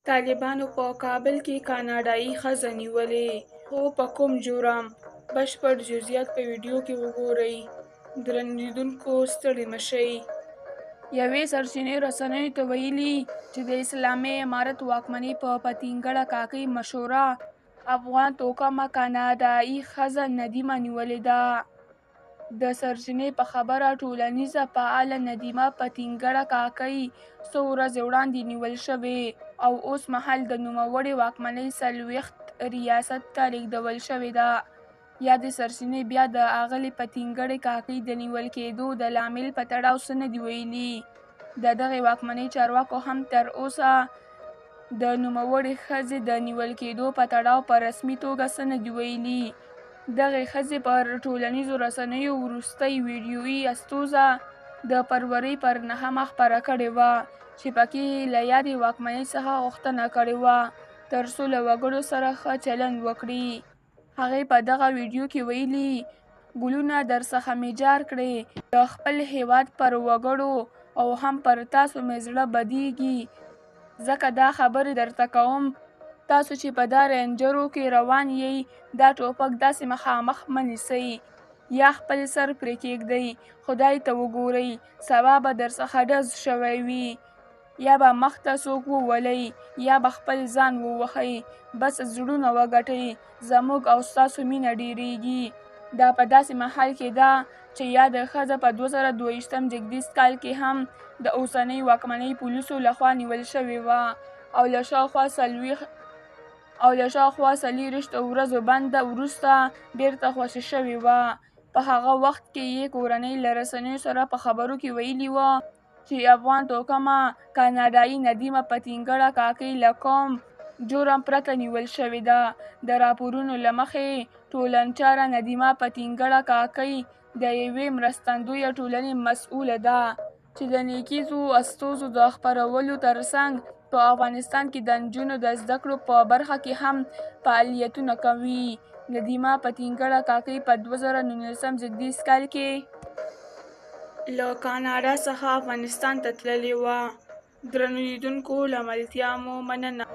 طالبانو په کابل کې کاناډایي ښځه نیولې، خو په کوم جرم؟ بشپړ جزئیات په ویډیو کې وګورئ. درنو لیدونکو ستړي مه شئ. یوې سرچینې رسنیو ته ویلي چې د اسلامي امارت واکمنۍ په پتنګړه کاکۍ مشهوره افغان توکمه کاناډایي ښځه ندیمه نیولې ده. د سرچینې په خبره ټولنیزه فعاله ندیمه پتنګړه کاکۍ څو ورځې وړاندې نیول شوې او اوس مهال د نوموړې واکمنۍ 40 ریاست ته لیږدول شوې ده. یادې سرچینې بیا د اغلې پتنګړې کاکۍ د نیول کېدو د لامل په تړاو څه نه دي ویلي. د دغې واکمنۍ چارواکو هم تر اوسه د نوموړې ښځې د نیول کېدو په تړاو په رسمي توګه څه نه دي ویلي. دغې ښځې پر ټولنیزو رسنیو وروستۍ ویډیويي استوزه د فرورۍ پر 9مه خپره کړې وه چې پکې یې له یادې واکمنۍ څخه غوښتنه کړې وه تر څو له وګړو سره ښه چلند وکړي. هغې په دغه ویډیو کې ویلي، ګلونه درڅخه مې جار کړې، د خپل هېواد پر وګړو او هم پر تاسو مې زړه بدېږي، ځکه دا خبرې درته کوم. تاسو چې په دا رینجرو کې روان یئ، دا ټوپک داسې مخامخ مه نیسئ یا خپل سر پرې کیږدئ. خدای ته وګورئ، سبا به درڅخه ډز شوی وي، یا به مخ ته څوک وولئ یا به خپل ځان ووهئ، بس زړونه وګټئ. زموږ او ستاسو مینه ډیریږي. دا په داسې مهال کې ده چې یاده ښځه په 2022 زېږدیز کال کې هم د اوسنۍ واکمنۍ پولیسو لخوا نیول شوې وه او له شاوخوا 40 ورځو بند وروسته بیرته خوشي شوې وه. په هغه وخت کې یې کورنۍ له رسنیو سره په خبرو کې ویلي وه چې افغان توکمه کاناډایي ندیمه پتنګړه کاکۍ له کوم جرم پرته نیول شوې ده. د راپورونو له مخې ټولنچاره ندیمه پتنګړه کاکۍ د یوې مرستندویه ټولنې مسؤله ده چې د نیکیزو استوزو د خپرولو ترڅنګ په افغانستان کې د نجونو د زده کړو په برخه کې هم فعالیتونه کوي. ندیمه پتنګړه کاکۍ په 2019 زېږدیز کال کې له کاناډا څخه افغانستان ته تللې وه. درنو لیدونکو له ملتیا مو مننه.